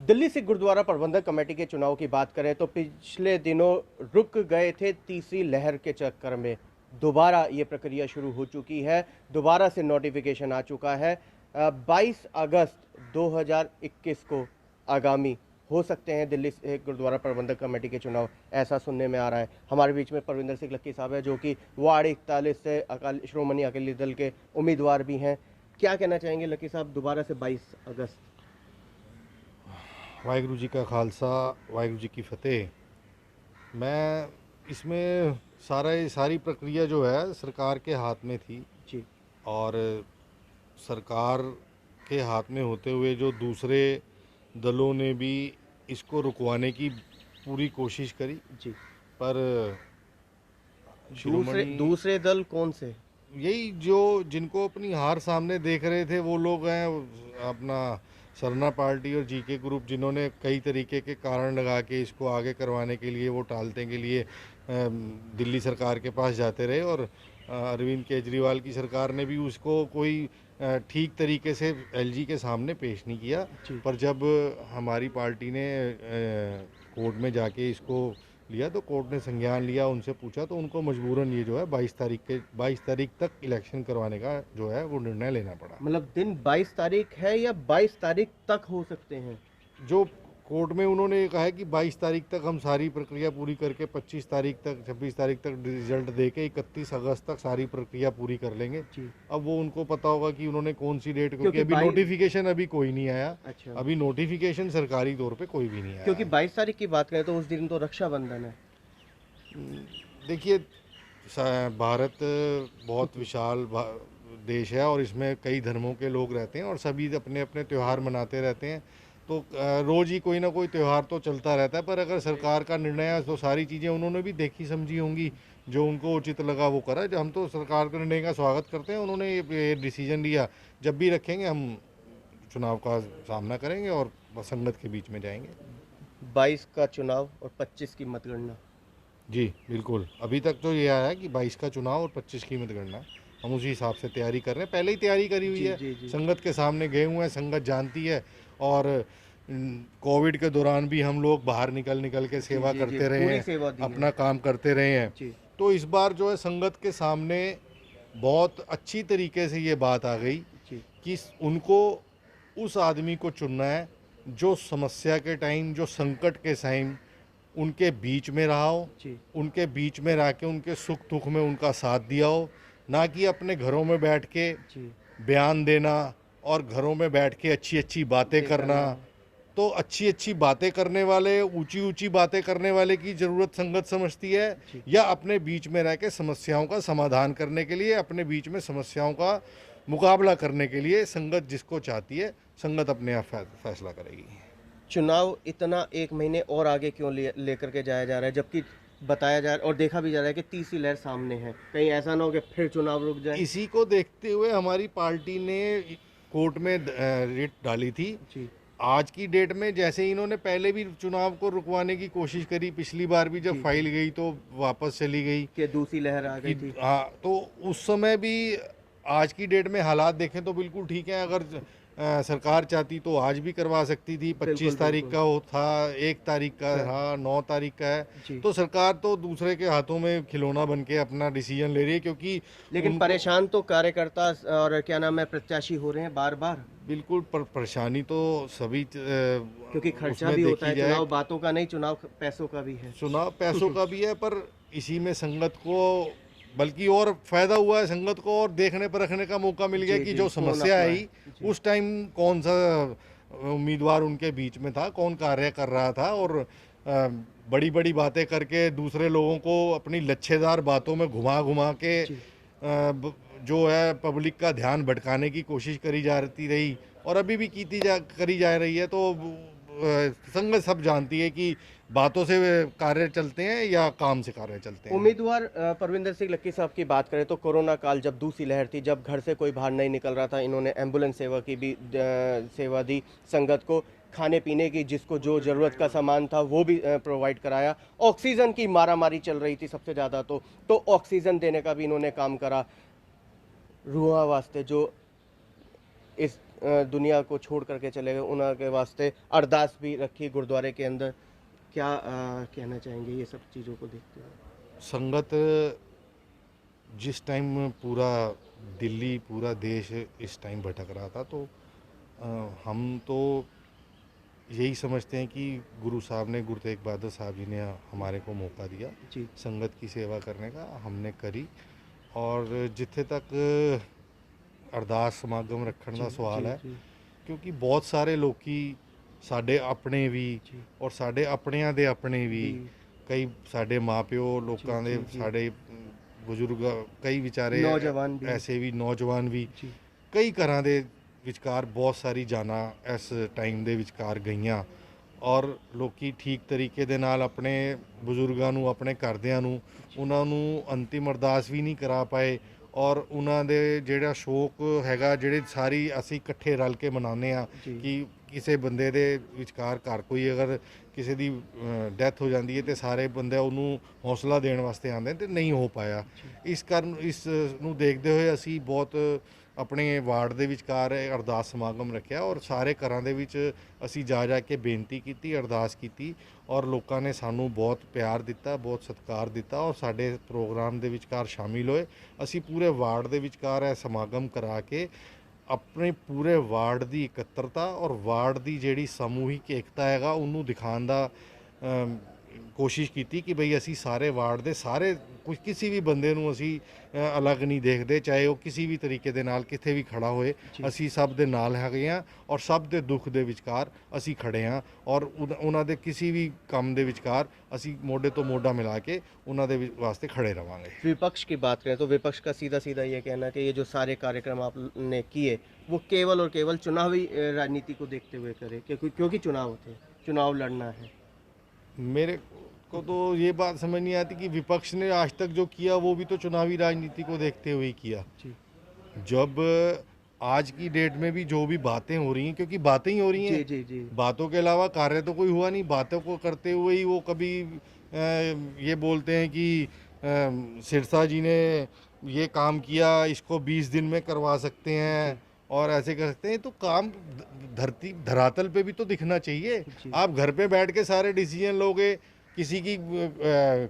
दिल्ली सिख गुरुद्वारा प्रबंधक कमेटी के चुनाव की बात करें तो पिछले दिनों रुक गए थे तीसरी लहर के चक्कर में दोबारा ये प्रक्रिया शुरू हो चुकी है। दोबारा से नोटिफिकेशन आ चुका है। 22 अगस्त 2021 को आगामी हो सकते हैं दिल्ली सिख गुरुद्वारा प्रबंधक कमेटी के चुनाव, ऐसा सुनने में आ रहा है। हमारे बीच में परविंदर सिंह लक्की साहब है, जो कि वार्ड 41 से श्रोमणी अकाली दल के उम्मीदवार भी हैं। क्या कहना चाहेंगे लक्की साहब, दोबारा से 22 अगस्त? वाहिगुरु जी का खालसा, वाहिगुरु जी की फतेह। मैं इसमें सारी प्रक्रिया जो है सरकार के हाथ में थी जी और सरकार के हाथ में होते हुए जो दूसरे दलों ने भी इसको रुकवाने की पूरी कोशिश करी, जी। पर दूसरे दल कौन से? यही जो जिनको अपनी हार सामने देख रहे थे वो लोग हैं, अपना सरना पार्टी और जीके ग्रुप, जिन्होंने कई तरीके के कारण लगा के इसको आगे करवाने के लिए, वो टालने के लिए दिल्ली सरकार के पास जाते रहे। और अरविंद केजरीवाल की सरकार ने भी उसको कोई ठीक तरीके से एलजी के सामने पेश नहीं किया। पर जब हमारी पार्टी ने कोर्ट में जाके इसको लिया तो कोर्ट ने संज्ञान लिया, उनसे पूछा तो उनको मजबूरन ये जो है 22 तारीख तक इलेक्शन करवाने का जो है वो निर्णय लेना पड़ा। मतलब दिन 22 तारीख है या 22 तारीख तक हो सकते हैं? जो कोर्ट में उन्होंने ये कहा है कि 22 तारीख तक हम सारी प्रक्रिया पूरी करके 25 तारीख तक 26 तारीख तक रिजल्ट देके 31 अगस्त तक सारी प्रक्रिया पूरी कर लेंगे। अब वो उनको पता होगा कि उन्होंने कौन सी डेट, क्योंकि अभी नोटिफिकेशन अभी कोई नहीं आया। अच्छा। अभी नोटिफिकेशन सरकारी तौर पे कोई भी नहीं आया। क्योंकि 22 तारीख की बात करें तो उस दिन तो रक्षाबंधन है। देखिए, भारत बहुत विशाल देश है और इसमें कई धर्मों के लोग रहते हैं और सभी अपने अपने त्यौहार मनाते रहते हैं, तो रोज़ ही कोई ना कोई त्यौहार तो चलता रहता है। पर अगर सरकार का निर्णय है तो सारी चीज़ें उन्होंने भी देखी समझी होंगी, जो उनको उचित लगा वो करा। जो हम तो सरकार के निर्णय का स्वागत करते हैं, उन्होंने ये डिसीजन लिया, जब भी रखेंगे हम चुनाव का सामना करेंगे और संगत के बीच में जाएंगे। 22 का चुनाव और 25 की मतगणना। जी बिल्कुल, अभी तक तो ये आया है कि 22 का चुनाव और 25 की मतगणना, हम उसी हिसाब से तैयारी कर रहे हैं। पहले ही तैयारी करी हुई है, संगत के सामने गए हुए हैं, संगत जानती है। और कोविड के दौरान भी हम लोग बाहर निकल के सेवा करते रहे हैं, अपना काम करते रहे हैं। तो इस बार जो है संगत के सामने बहुत अच्छी तरीके से ये बात आ गई कि उनको उस आदमी को चुनना है जो समस्या के टाइम, जो संकट के टाइम उनके बीच में रहा हो, उनके बीच में रह के उनके सुख दुख में उनका साथ दिया हो, ना कि अपने घरों में बैठ के बयान देना और घरों में बैठ के अच्छी अच्छी बातें करना। तो अच्छी अच्छी बातें करने वाले, ऊंची ऊंची बातें करने वाले की ज़रूरत संगत समझती है, या अपने बीच में रह के समस्याओं का समाधान करने के लिए, अपने बीच में समस्याओं का मुकाबला करने के लिए संगत जिसको चाहती है, संगत अपने आप फैसला करेगी। चुनाव इतना एक महीने और आगे क्यों लेकर के जाया जा रहा है, जबकि बताया जा रहा है और देखा भी जा रहा है कि तीसरी लहर सामने है? कहीं ऐसा ना हो कि फिर चुनाव रुक जाए। इसी को देखते हुए हमारी पार्टी ने कोर्ट में रिट डाली थी। आज की डेट में जैसे इन्होंने पहले भी चुनाव को रुकवाने की कोशिश करी, पिछली बार भी जब फाइल गई तो वापस चली गई कि दूसरी लहर आ गई थी। हाँ, तो उस समय भी आज की डेट में हालात देखें तो बिल्कुल ठीक है। अगर सरकार चाहती तो आज भी करवा सकती थी। 25 तारीख का वो था, 1 तारीख का था, 9 तारीख का है। तो सरकार तो दूसरे के हाथों में खिलौना बन के अपना डिसीजन ले रही है, क्योंकि लेकिन परेशान तो कार्यकर्ता और क्या नाम है प्रत्याशी हो रहे हैं बार बार। बिल्कुल परेशानी तो सभी, क्योंकि खर्चा भी होता है, चुनाव बातों का नहीं, चुनाव पैसों का भी है। चुनाव पैसों का भी है, पर इसी में संगत को बल्कि और फायदा हुआ है, संगत को और देखने परखने का मौका मिल गया कि जो समस्या आई उस टाइम कौन सा उम्मीदवार उनके बीच में था, कौन कार्य कर रहा था, और बड़ी बड़ी बातें करके दूसरे लोगों को अपनी लच्छेदार बातों में घुमा के जो है पब्लिक का ध्यान भटकाने की कोशिश करी जाती रही और अभी भी करी जा रही है। तो संगत सब जानती है कि बातों से कार्य चलते हैं या काम से कार्य चलते हैं। उम्मीदवार परविंदर सिंह लक्की साहब की बात करें तो कोरोना काल जब दूसरी लहर थी, जब घर से कोई बाहर नहीं निकल रहा था, इन्होंने एम्बुलेंस सेवा की भी सेवा दी संगत को, खाने पीने की जिसको जो ज़रूरत का सामान था वो भी प्रोवाइड कराया। ऑक्सीजन की मारामारी चल रही थी सबसे ज़्यादा, तो ऑक्सीजन देने का भी इन्होंने काम करा। रुआ वास्ते जो इस दुनिया को छोड़ करके चले गए, उनके वास्ते अरदास भी रखी गुरुद्वारे के अंदर। क्या कहना चाहेंगे ये सब चीज़ों को देखते हुए? संगत जिस टाइम पूरा दिल्ली, पूरा देश इस टाइम भटक रहा था, तो हम तो यही समझते हैं कि गुरु साहब ने, गुरु तेग बहादुर साहब जी ने हमारे को मौका दिया जी संगत की सेवा करने का, हमने करी। और जिथे तक अरदास समागम रखने का सवाल है, जी क्योंकि बहुत सारे लोकी साडे अपने भी जी और साडे अपनिਆਂ ਦੇ अपने भी, जी कई साडे माँ प्यो लोगों जी ਦੇ, जी साडे बुजुर्ग, कई विचारे नौजवान भी ऐसे भी नौजवान भी, जी ਕਈ ਘਰਾਂ ਦੇ ਵਿਚਕਾਰ ਬਹੁਤ ਸਾਰੀ ਜਾਨਾਂ ਇਸ ਟਾਈਮ ਦੇ ਵਿਚਕਾਰ ਗਈਆਂ। ਔਰ ਲੋਕੀ ਠੀਕ ਤਰੀਕੇ ਦੇ ਨਾਲ ਆਪਣੇ ਬਜ਼ੁਰਗਾਂ ਨੂੰ, ਆਪਣੇ ਘਰਦਿਆਂ ਨੂੰ, ਉਹਨਾਂ ਨੂੰ ਅੰਤਿਮ ਅਰਦਾਸ ਵੀ ਨਹੀਂ ਕਰਾ ਪਾਏ। ਔਰ ਉਹਨਾਂ ਦੇ ਜਿਹੜਾ ਸ਼ੋਕ ਹੈਗਾ, ਜਿਹੜੇ ਸਾਰੀ ਅਸੀਂ ਇਕੱਠੇ ਰਲ ਕੇ ਮਨਾਉਂਦੇ ਆ ਜੀ ਕਿ ਕਿਸੇ ਬੰਦੇ ਦੇ ਵਿਚਕਾਰ ਘਰ ਕੋਈ ਅਗਰ ਕਿਸੇ ਦੀ ਡੈਥ ਹੋ ਜਾਂਦੀ ਹੈ ਤੇ ਸਾਰੇ ਬੰਦੇ ਉਹਨੂੰ ਹੌਸਲਾ ਦੇਣ ਵਾਸਤੇ ਆਉਂਦੇ ਤੇ ਨਹੀਂ ਹੋ ਪਾਇਆ। ਇਸ ਕਾਰਨ ਇਸ ਨੂੰ ਦੇਖਦੇ ਹੋਏ ਅਸੀਂ ਬਹੁਤ ਆਪਣੇ ਵਾਰਡ ਦੇ ਵਿਚਕਾਰ ਅਰਦਾਸ ਸਮਾਗਮ ਰੱਖਿਆ ਔਰ ਸਾਰੇ ਘਰਾਂ ਦੇ ਵਿੱਚ ਅਸੀਂ ਜਾ ਜਾ ਕੇ ਬੇਨਤੀ ਕੀਤੀ, ਅਰਦਾਸ ਕੀਤੀ ਔਰ ਲੋਕਾਂ ਨੇ ਸਾਨੂੰ ਬਹੁਤ ਪਿਆਰ ਦਿੱਤਾ, ਬਹੁਤ ਸਤਿਕਾਰ ਦਿੱਤਾ ਔਰ ਸਾਡੇ ਪ੍ਰੋਗਰਾਮ ਦੇ ਵਿਚਕਾਰ ਸ਼ਾਮਿਲ ਹੋਏ। ਅਸੀਂ ਪੂਰੇ ਵਾਰਡ ਦੇ ਵਿਚਕਾਰ ਇਹ ਸਮਾਗਮ ਕਰਾ ਕੇ ਆਪਣੇ ਪੂਰੇ ਵਾਰਡ ਦੀ ਇਕੱਤਰਤਾ ਔਰ ਵਾਰਡ ਦੀ ਜਿਹੜੀ ਸਮੂਹਿਕ ਏਕਤਾ ਹੈਗਾ ਉਹਨੂੰ ਦਿਖਾਉਣ ਦਾ ਕੋਸ਼ਿਸ਼ ਕੀਤੀ ਕਿ ਬਈ ਅਸੀਂ ਸਾਰੇ ਵਾਰਡ ਦੇ ਸਾਰੇ ਕੁਝ ਕਿਸੇ ਵੀ ਬੰਦੇ ਨੂੰ ਅਸੀਂ ਅਲੱਗ ਨਹੀਂ ਦੇਖਦੇ, ਚਾਹੇ ਉਹ ਕਿਸੇ ਵੀ ਤਰੀਕੇ ਦੇ ਨਾਲ ਕਿੱਥੇ ਵੀ ਖੜਾ ਹੋਏ, ਅਸੀਂ ਸਭ ਦੇ ਨਾਲ ਹੈਗੇ ਹਾਂ ਔਰ ਸਭ ਦੇ ਦੁੱਖ ਦੇ ਵਿਚਕਾਰ ਅਸੀਂ ਖੜੇ ਹਾਂ ਔਰ ਉਹਨਾਂ ਦੇ ਕਿਸੇ ਵੀ ਕੰਮ ਦੇ ਵਿਚਕਾਰ ਅਸੀਂ ਮੋਢੇ ਤੋਂ ਮੋਢਾ ਮਿਲਾ ਕੇ ਉਹਨਾਂ ਦੇ ਵਾਸਤੇ ਖੜੇ ਰਵਾਂਗੇ। विपक्ष की बात करें तो विपक्ष का सीधा सीधा ये कहना है कि ये जो सारे कार्यक्रम आपने किए वो केवल और केवल चुनावी राजनीति को देखते हुए करे, क्योंकि चुनाव थे, चुनाव लड़ना है। मेरे को तो ये बात समझ नहीं आती कि विपक्ष ने आज तक जो किया वो भी तो चुनावी राजनीति को देखते हुए ही किया। जी जब आज की डेट में भी जो भी बातें हो रही हैं, क्योंकि बातें ही हो रही जी हैं, जी जी बातों के अलावा कार्य तो कोई हुआ नहीं। बातों को करते हुए ही वो कभी ये बोलते हैं कि सिरसा जी ने ये काम किया, इसको 20 दिन में करवा सकते हैं और ऐसे कर सकते हैं। तो काम धरती धरातल पे भी तो दिखना चाहिए। जी। आप घर पे बैठ के सारे डिसीजन लोगे, किसी की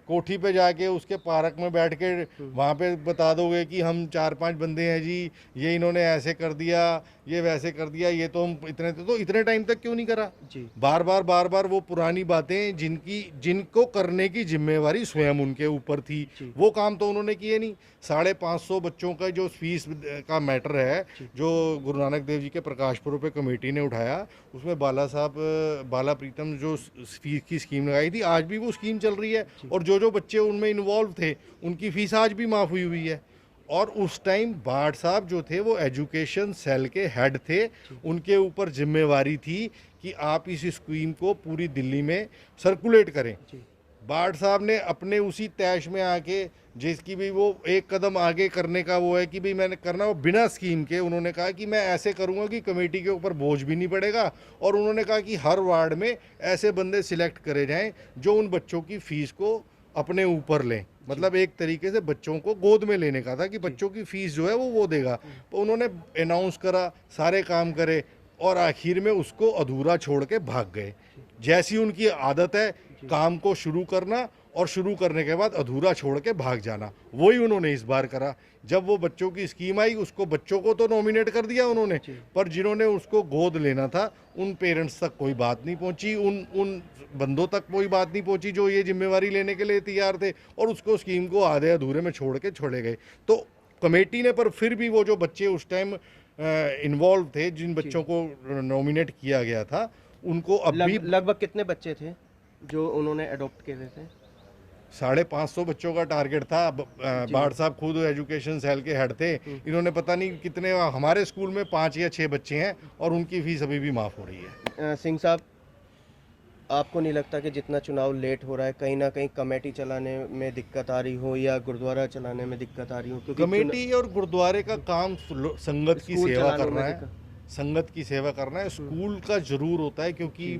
कोठी पे जाके उसके पार्क में बैठ के वहाँ पे बता दोगे कि हम 4-5 बंदे हैं जी, ये इन्होंने ऐसे कर दिया, ये वैसे कर दिया, ये तो हम इतने टाइम तक क्यों नहीं करा? जी बार बार वो पुरानी बातें जिनको करने की जिम्मेवारी स्वयं उनके ऊपर थी, जी। वो काम तो उन्होंने किए नहीं। 550 बच्चों का जो फीस का मैटर है, जो गुरु नानक देव जी के प्रकाश पुरब पे कमेटी ने उठाया, उसमें बाला प्रीतम जो फीस की स्कीम लगाई थी, आज भी वो स्कीम चल रही है और जो बच्चे उनमें इन्वॉल्व थे उनकी फीस आज भी माफ़ हुई है। और उस टाइम बाढ़ साहब जो थे वो एजुकेशन सेल के हेड थे, उनके ऊपर जिम्मेवारी थी कि आप इस स्कीम को पूरी दिल्ली में सर्कुलेट करें। बाढ़ साहब ने अपने उसी तैश में आके, जिसकी भी वो एक कदम आगे करने का वो है कि भाई मैंने करना, वो बिना स्कीम के उन्होंने कहा कि मैं ऐसे करूंगा कि कमेटी के ऊपर बोझ भी नहीं पड़ेगा। और उन्होंने कहा कि हर वार्ड में ऐसे बंदे सिलेक्ट करे जाएं जो उन बच्चों की फीस को अपने ऊपर लें। मतलब एक तरीके से बच्चों को गोद में लेने का था कि बच्चों की फीस जो है वो देगा। तो उन्होंने अनाउंस करा, सारे काम करे और आखिर में उसको अधूरा छोड़ के भाग गए। जैसी उनकी आदत है काम को शुरू करना और शुरू करने के बाद अधूरा छोड़ के भाग जाना, वही उन्होंने इस बार करा। जब वो बच्चों की स्कीम आई, उसको बच्चों को तो नॉमिनेट कर दिया उन्होंने, पर जिन्होंने उसको गोद लेना था उन पेरेंट्स तक कोई बात नहीं पहुंची, उन बंदों तक कोई बात नहीं पहुंची जो ये जिम्मेवारी लेने के लिए तैयार थे, और उसको स्कीम को आधे अधूरे में छोड़ के छोड़े गए। तो कमेटी ने, पर फिर भी वो जो बच्चे उस टाइम इन्वॉल्व थे, जिन बच्चों को नॉमिनेट किया गया था, उनको अब भी लगभग कितने बच्चे थे जो उन्होंने अडॉप्ट किए थे? 550 बच्चों का टारगेट था। बाढ़ साहब खुद एजुकेशन सेल के हेड थे। इन्होंने पता नहीं कितने, हमारे स्कूल में 5 या 6 बच्चे हैं और उनकी फीस अभी भी माफ़ हो रही है। सिंह साहब, आपको नहीं लगता कि जितना चुनाव लेट हो रहा है कहीं ना कहीं कमेटी चलाने में दिक्कत आ रही हो या गुरुद्वारा चलाने में दिक्कत आ रही हो? क्योंकि कमेटी और गुरुद्वारे का काम संगत की सेवा करना है, संगत की सेवा करना है। स्कूल का जरूर होता है, क्योंकि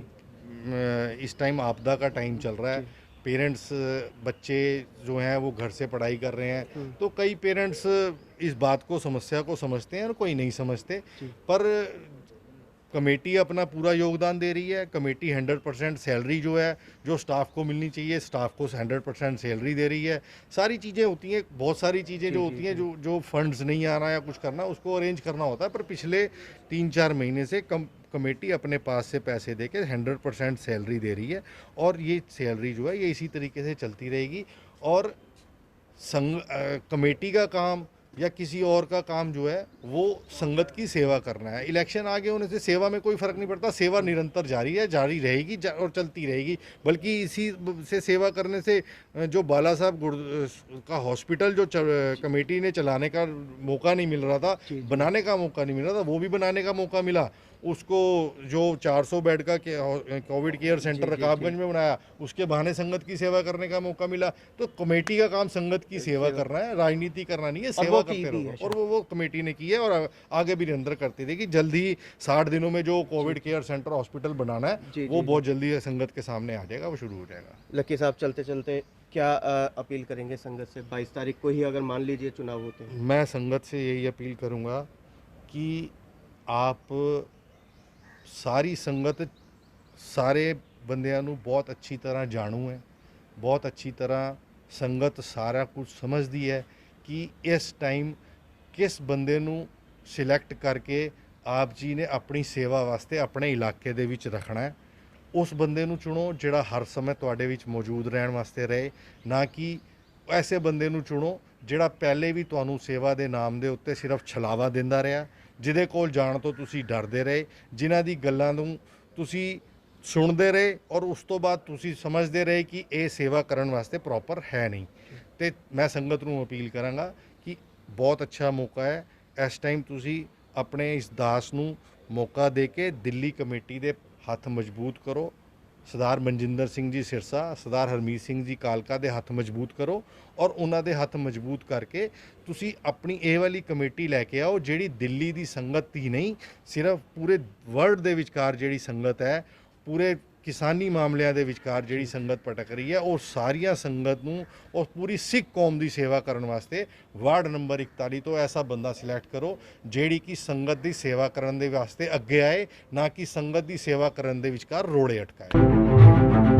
इस टाइम आपदा का टाइम चल रहा है। पेरेंट्स, बच्चे जो हैं वो घर से पढ़ाई कर रहे हैं, तो कई पेरेंट्स इस बात को, समस्या को समझते हैं और कोई नहीं समझते। पर कमेटी अपना पूरा योगदान दे रही है। कमेटी 100% सैलरी जो है, जो स्टाफ को मिलनी चाहिए, स्टाफ को 100% सैलरी दे रही है। सारी चीज़ें होती हैं, बहुत सारी चीज़ें जो होती हैं, जो जो फंड्स नहीं आ रहा या कुछ करना, उसको अरेंज करना होता है। पर पिछले 3-4 महीने से कमेटी अपने पास से पैसे दे के 100% सैलरी दे रही है, और ये सैलरी जो है ये इसी तरीके से चलती रहेगी। और कमेटी का काम या किसी और का काम जो है वो संगत की सेवा करना है। इलेक्शन आगे होने से सेवा में कोई फ़र्क नहीं पड़ता, सेवा निरंतर जारी है, जारी रहेगी और चलती रहेगी। बल्कि इसी से सेवा करने से जो बाला साहब का हॉस्पिटल जो कमेटी ने चलाने का मौका नहीं मिल रहा था, बनाने का मौका नहीं मिल रहा था, वो भी बनाने का मौका मिला। उसको जो 400 बेड का कोविड केयर सेंटर रकाबगंज में बनाया, उसके बहाने संगत की सेवा करने का मौका मिला। तो कमेटी का काम संगत की सेवा करना है, राजनीति करना नहीं है, सेवा करते रहो। और वो कमेटी ने की है और आगे भी निरंतर करती रहेगी। जल्द ही 60 दिनों में जो कोविड केयर सेंटर हॉस्पिटल बनाना है वो बहुत जल्दी संगत के सामने आ जाएगा, वो शुरू हो जाएगा। लकी साहब, चलते चलते क्या अपील करेंगे संगत से? 22 तारीख को ही अगर मान लीजिए चुनाव होते हैं। मैं संगत से यही अपील करूँगा कि आप सारी संगत ਸਾਰੇ ਬੰਦਿਆਂ ਨੂੰ ਬਹੁਤ ਅੱਛੀ ਤਰ੍ਹਾਂ ਜਾਣੂ ਹੈ, ਬਹੁਤ ਅੱਛੀ ਤਰ੍ਹਾਂ ਸੰਗਤ ਸਾਰਾ ਕੁਝ ਸਮਝਦੀ ਹੈ ਕਿ ਇਸ ਟਾਈਮ ਕਿਸ ਬੰਦੇ ਨੂੰ ਸਿਲੈਕਟ ਕਰਕੇ ਆਪ ਜੀ ਨੇ ਆਪਣੀ ਸੇਵਾ ਵਾਸਤੇ ਆਪਣੇ ਇਲਾਕੇ ਦੇ ਵਿੱਚ ਰੱਖਣਾ ਹੈ। ਉਸ ਬੰਦੇ ਨੂੰ ਚੁਣੋ ਜਿਹੜਾ ਹਰ ਸਮੇਂ ਤੁਹਾਡੇ ਵਿੱਚ ਮੌਜੂਦ ਰਹਿਣ ਵਾਸਤੇ ਰਹੇ, ਨਾ ਕਿ ਐਸੇ ਬੰਦੇ ਨੂੰ ਚੁਣੋ ਜਿਹੜਾ ਪਹਿਲੇ ਵੀ ਤੁਹਾਨੂੰ ਸੇਵਾ ਦੇ ਨਾਮ ਦੇ ਉੱਤੇ ਸਿਰਫ ਛਲਾਵਾ ਦਿੰਦਾ ਰਿਹਾ, ਜਿਹਦੇ ਕੋਲ ਜਾਣ ਤੋਂ ਤੁਸੀਂ ਡਰਦੇ ਰਹੇ, ਜਿਨ੍ਹਾਂ ਦੀ ਗੱਲਾਂ ਨੂੰ ਤੁਸੀਂ ਸੁਣਦੇ ਰਹੇ ਔਰ ਉਸ ਤੋਂ ਬਾਅਦ ਤੁਸੀਂ ਸਮਝਦੇ ਰਹੇ ਕਿ ਇਹ ਸੇਵਾ ਕਰਨ ਵਾਸਤੇ ਪ੍ਰੋਪਰ ਹੈ ਨਹੀਂ। ਤੇ ਮੈਂ ਸੰਗਤ ਨੂੰ ਅਪੀਲ ਕਰਾਂਗਾ ਕਿ ਬਹੁਤ ਅੱਛਾ ਮੌਕਾ ਹੈ ਇਸ ਟਾਈਮ, ਤੁਸੀਂ ਆਪਣੇ ਇਸ ਦਾਸ ਨੂੰ ਮੌਕਾ ਦੇ ਕੇ ਦਿੱਲੀ ਕਮੇਟੀ ਦੇ ਹੱਥ ਮਜ਼ਬੂਤ ਕਰੋ। ਸਰਦਾਰ ਮਨਜਿੰਦਰ ਸਿੰਘ ਜੀ ਸਿਰਸਾ, ਸਰਦਾਰ ਹਰਮੀਤ ਸਿੰਘ ਜੀ ਕਾਲਕਾ ਦੇ ਹੱਥ ਮਜ਼ਬੂਤ ਕਰੋ ਔਰ ਉਹਨਾਂ ਦੇ ਹੱਥ ਮਜ਼ਬੂਤ ਕਰਕੇ ਤੁਸੀਂ ਆਪਣੀ ਇਹ ਵਾਲੀ ਕਮੇਟੀ ਲੈ ਕੇ ਆਓ, ਜਿਹੜੀ ਦਿੱਲੀ ਦੀ ਸੰਗਤ ਹੀ ਨਹੀਂ, ਸਿਰਫ ਪੂਰੇ ਵਰਲਡ ਦੇ ਵਿਚਕਾਰ ਜਿਹੜੀ ਸੰਗਤ ਹੈ, ਪੂਰੇ ਕਿਸਾਨੀ ਮਾਮਲਿਆਂ ਦੇ ਵਿਚਕਾਰ ਜਿਹੜੀ ਸੰਗਤ ਭਟਕ ਰਹੀ ਹੈ, ਉਹ ਸਾਰੀਆਂ ਸੰਗਤ ਨੂੰ ਔਰ ਪੂਰੀ ਸਿੱਖ ਕੌਮ ਦੀ ਸੇਵਾ ਕਰਨ ਵਾਸਤੇ ਵਾਰਡ ਨੰਬਰ 41 ਤੋਂ ਐਸਾ ਬੰਦਾ ਸਿਲੈਕਟ ਕਰੋ ਜਿਹੜੀ ਕਿ ਸੰਗਤ ਦੀ ਸੇਵਾ ਕਰਨ ਦੇ ਵਾਸਤੇ ਅੱਗੇ ਆਏ, ਨਾ ਕਿ ਸੰਗਤ ਦੀ ਸੇਵਾ ਕਰਨ ਦੇ ਵਿਚਕਾਰ ਰੋੜੇ ਅਟਕਾਏ।